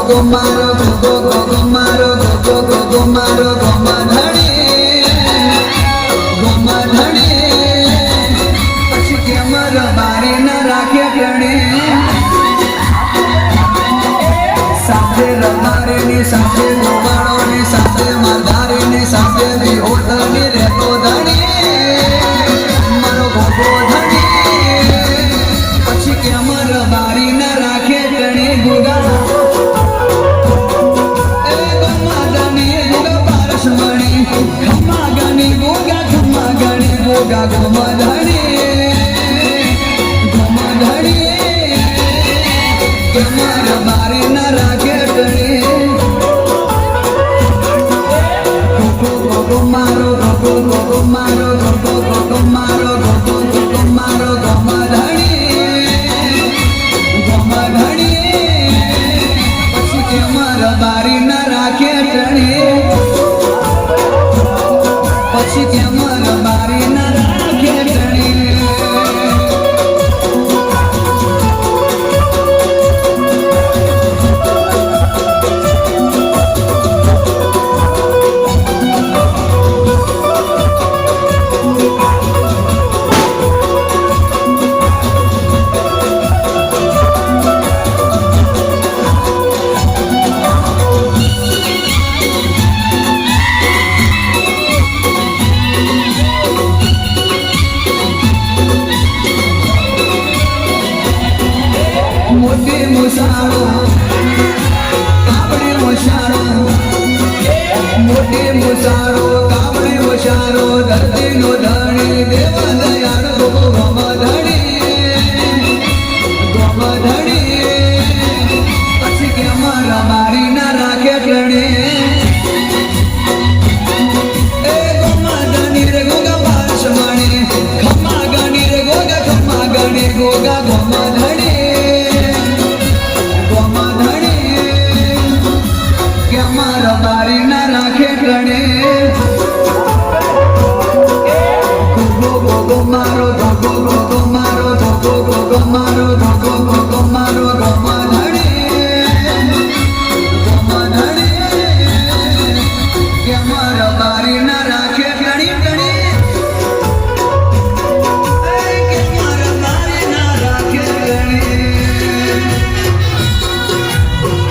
go maro go maro go maro go madhani પછી કે મર મારી ન રાખે પ્રાણે સાથે રમારે ની સાથે ગોવાળો ની સાથે માધારી ની સાથે વિહોતર ની રહેતો ધણી મારો ગોગો ધણી પછી કે મર મારી ન રાખે પ્રાણે ગુગા गोगा गोमधड़ी कमर मारी न राखे टणी गोगो मारो गोगो मारो गोगो मारो गोगो मारो गोमधड़ी પછી कमर मारी न राखे टणी પછી कमर मारी न राखे टणी मोटे मुसारो काबड़े मुशारो मोटे मुसारो काबड़े मुशारो धरती नो धणी देवा दयाल गोमधड़ी પછી કે મારા મારી ના રાખે ટણી